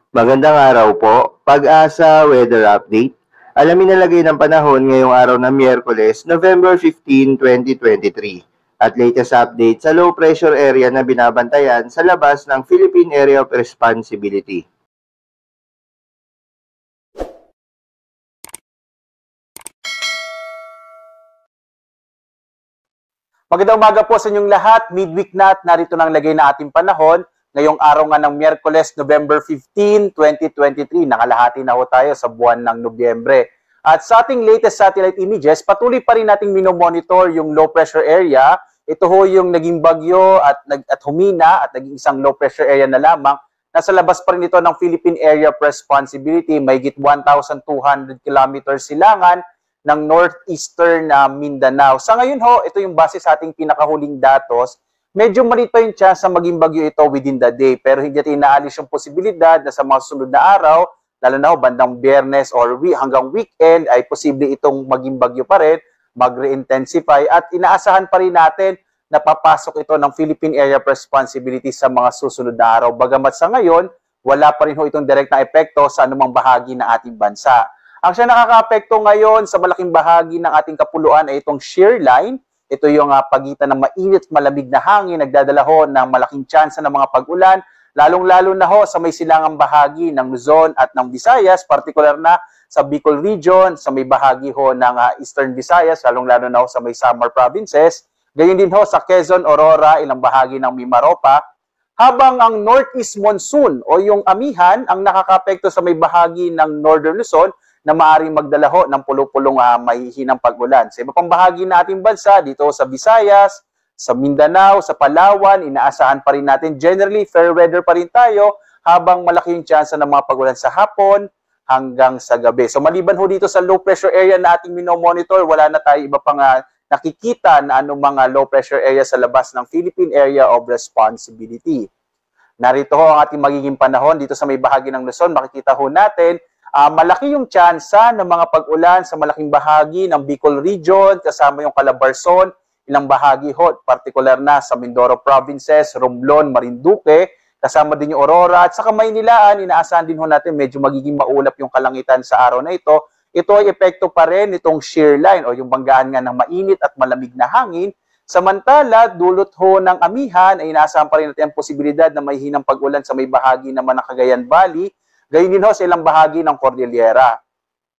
Magandang araw po. Pag-asa Weather Update. Alamin na lagay ng panahon ngayong araw ng Miyerkules, November 15, 2023. At latest update sa low pressure area na binabantayan sa labas ng Philippine Area of Responsibility. Magandang umaga po sa inyong lahat. Midweek na at narito nang lagay na ating panahon. Ngayong araw nga ng Miyerkules, November 15, 2023. Nakalahati na ho tayo sa buwan ng Nobyembre. At sa ating latest satellite images, patuloy pa rin nating minomonitor yung low pressure area. Ito ho yung naging bagyo at humina at naging isang low pressure area na lamang. Nasa labas pa rin ito ng Philippine Area of Responsibility. Mayigit 1,200 kilometers silangan ng northeastern Mindanao. Sa ngayon ho, ito yung base sa ating pinakahuling datos. Medyo maliit pa yung chance na maging bagyo ito within the day, pero hindi natin inaalis yung posibilidad na sa mga sunod na araw, lalo na ho, bandang Biyernes or hanggang weekend, ay posible itong maging bagyo pa rin, mag-re-intensify, at inaasahan pa rin natin na papasok ito ng Philippine Area of Responsibility sa mga susunod na araw. Bagamat sa ngayon, wala pa rin ho itong direct na epekto sa anumang bahagi ng ating bansa. Ang siya nakaka-apekto ngayon sa malaking bahagi ng ating kapuluan ay itong shear line. Ito yung pagitan ng mainit at malamig na hangin, nagdadala ho ng malaking tsansa ng mga pag-ulan, lalong-lalo na ho sa may silangang bahagi ng Luzon at ng Visayas, partikular na sa Bicol region, sa may bahagi ho ng Eastern Visayas, lalong-lalo na ho sa may Samar provinces. Gayon din ho sa Quezon, Aurora, ilang bahagi ng Mimaropa, habang ang northeast monsoon o yung amihan ang nakaka-apekto sa may bahagi ng Northern Luzon na maaaring magdala ho ng pulo-pulong mahihinang pag-ulan. Sa iba pang bahagi ng ating bansa, dito sa Visayas, sa Mindanao, sa Palawan, inaasahan pa rin natin. Generally, fair weather pa rin tayo habang malaki yung chance ng mga pag-ulan sa hapon hanggang sa gabi. So maliban ho dito sa low pressure area na ating minomonitor, wala na tayo iba pang nakikita na anong mga low pressure area sa labas ng Philippine Area of Responsibility. Narito ho ang ating magiging panahon dito sa may bahagi ng Luzon. Makikita ho natin malaki yung tsansa ng mga pag-ulan sa malaking bahagi ng Bicol region, kasama yung Calabarzon, ilang bahagi ho, partikular na sa Mindoro provinces, Romblon, Marinduque, kasama din yung Aurora, at sa Kamaynilaan, inaasahan din ho natin medyo magiging maulap yung kalangitan sa araw na ito. Ito ay epekto pa rin itong shear line o yung banggaan nga ng mainit at malamig na hangin. Samantala, dulot ho ng amihan ay inaasahan pa rin natin ang posibilidad na may hinang pag-ulan sa may bahagi naman ng Cagayan Valley, gayon din ho sa ilang bahagi ng Cordillera.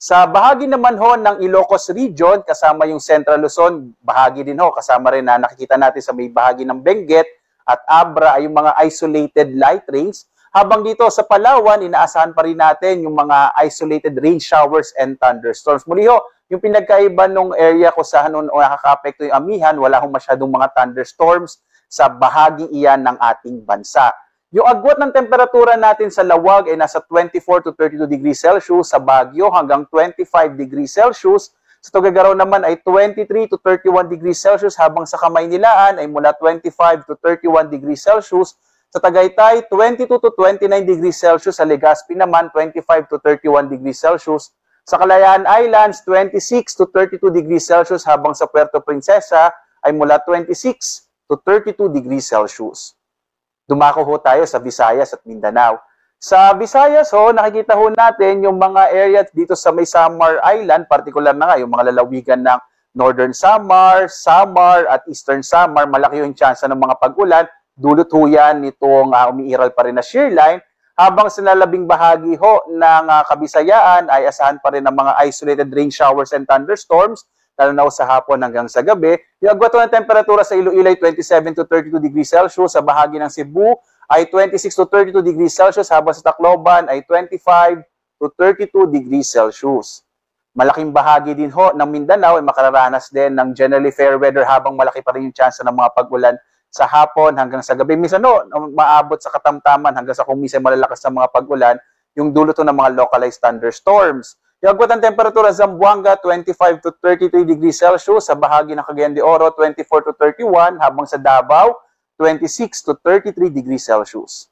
Sa bahagi naman ho ng Ilocos Region, kasama yung Central Luzon, bahagi din ho, kasama rin na nakikita natin sa may bahagi ng Benguet at Abra ay yung mga isolated light rains. Habang dito sa Palawan, inaasahan pa rin natin yung mga isolated rain showers and thunderstorms. Muli ho, yung pinagkaiba ng area kung saan o nakaka-apekto yung amihan, wala hong masyadong mga thunderstorms sa bahagi iyan ng ating bansa. Yung agwat ng temperatura natin sa Lawag ay nasa 24 to 32 degrees Celsius, sa Baguio hanggang 25 degrees Celsius, sa Tuguegarao naman ay 23 to 31 degrees Celsius, habang sa Kamaynilaan ay mula 25 to 31 degrees Celsius, sa Tagaytay 22 to 29 degrees Celsius, sa Legazpi naman 25 to 31 degrees Celsius, sa Kalayaan Islands 26 to 32 degrees Celsius, habang sa Puerto Princesa ay mula 26 to 32 degrees Celsius. Dumako ho tayo sa Visayas at Mindanao. Sa Visayas ho, nakikita ho natin yung mga areas dito sa may Samar Island, partikular na nga yung mga lalawigan ng Northern Samar, Samar at Eastern Samar, malaki yung chance ng mga pag-ulan. Dulot ho yan nitong umiiral pa rin na shear line. Habang sa lalabing bahagi ho ng Kabisayaan ay asahan pa rin ng mga isolated rain showers and thunderstorms, lalo na sa hapon hanggang sa gabi. Yung agwat ng temperatura sa Iloilo ay 27 to 32 degrees Celsius, sa bahagi ng Cebu ay 26 to 32 degrees Celsius, habang sa Tacloban ay 25 to 32 degrees Celsius. Malaking bahagi din ho ng Mindanao ay makararanas din ng generally fair weather habang malaki pa rin yung chance ng mga pag-ulan sa hapon hanggang sa gabi. Minsan no, maabot sa katamtaman hanggang sa kung minsan malalakas na mga pag-ulan, yung dulot ng mga localized thunderstorms. Yung agwat ng temperatura sa Zamboanga, 25 to 33 degrees Celsius, sa bahagi ng Cagayan de Oro, 24 to 31, habang sa Davao, 26 to 33 degrees Celsius.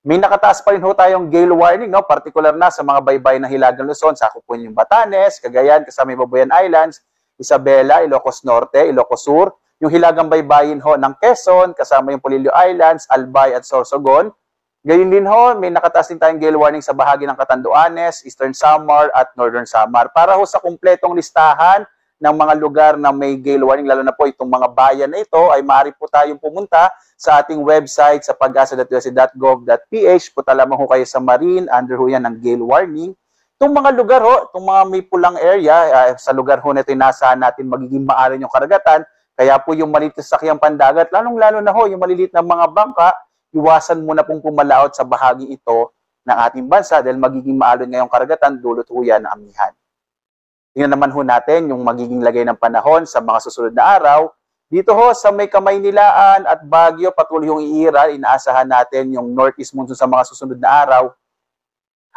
May nakataas pa rin ho tayong gale warning, no? Partikular na sa mga baybay ng Hilagang Luzon, sakop po yung Batanes, Cagayan, kasama yung Babuyan Islands, Isabela, Ilocos Norte, Ilocos Sur, yung Hilagang Baybayin ho ng Quezon, kasama yung Polillo Islands, Albay at Sorsogon, Gayun din ho, may nakataas din tayong gale warning sa bahagi ng Catanduanes, Eastern Samar at Northern Samar. Para ho sa kumpletong listahan ng mga lugar na may gale warning, lalo na po itong mga bayan na ito, ay maaari po tayong pumunta sa ating website sa pag-asa.usc.gov.ph. Punta lamang ho kayo sa Marine, under ho yan ng gale warning. Itong mga lugar ho, itong mga may pulang area, sa lugar ho na ito, inasahan natin magiging maaari yung karagatan. Kaya po yung maliit na sakyang pandagat, lalong-lalo na ho, yung maliliit na mga bangka, iwasan muna pong pumalaot sa bahagi ito ng ating bansa dahil magiging maalon ngayong karagatan, dulot ho yan ng amihan. Tingnan naman ho natin yung magiging lagay ng panahon sa mga susunod na araw. Dito ho sa may Kamaynilaan at Baguio, patuloy yung iiral, inaasahan natin yung northeast monsoon sa mga susunod na araw.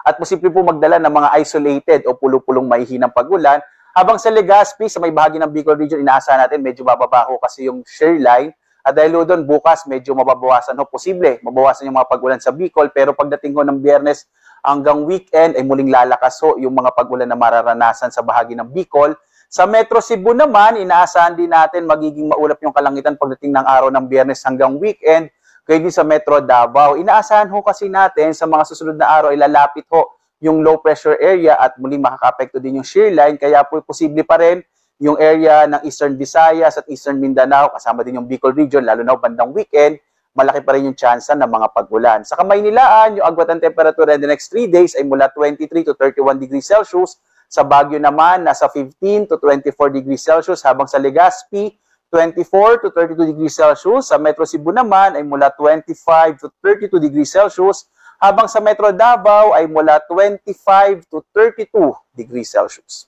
At posible po magdala ng mga isolated o pulo-pulong maihinang pag-ulan. Habang sa Legazpi, sa may bahagi ng Bicol Region, inaasahan natin medyo bababa ho kasi yung shear line. At dahil doon bukas medyo mababawasan ho, posible mabawasan yung mga pag-ulan sa Bicol, pero pagdating ho ng Biyernes hanggang weekend ay muling lalakas ho yung mga pag-ulan na mararanasan sa bahagi ng Bicol. Sa Metro Cebu naman, inaasahan din natin magiging maulap yung kalangitan pagdating ng araw ng Biyernes hanggang weekend. Kaya din sa Metro Davao, inaasahan ho kasi natin sa mga susunod na araw ay lalapit ho yung low pressure area at muling makaka-apekto din yung shear line, kaya po posible pa rin yung area ng Eastern Visayas at Eastern Mindanao, kasama din yung Bicol Region, lalo na bandang weekend, malaki pa rin yung tsansa ng mga pag-ulan. Sa Kamaynilaan, yung agwat ng temperature in the next 3 days ay mula 23 to 31 degrees Celsius. Sa Baguio naman, nasa 15 to 24 degrees Celsius, habang sa Legazpi, 24 to 32 degrees Celsius. Sa Metro Cebu naman ay mula 25 to 32 degrees Celsius, habang sa Metro Davao ay mula 25 to 32 degrees Celsius.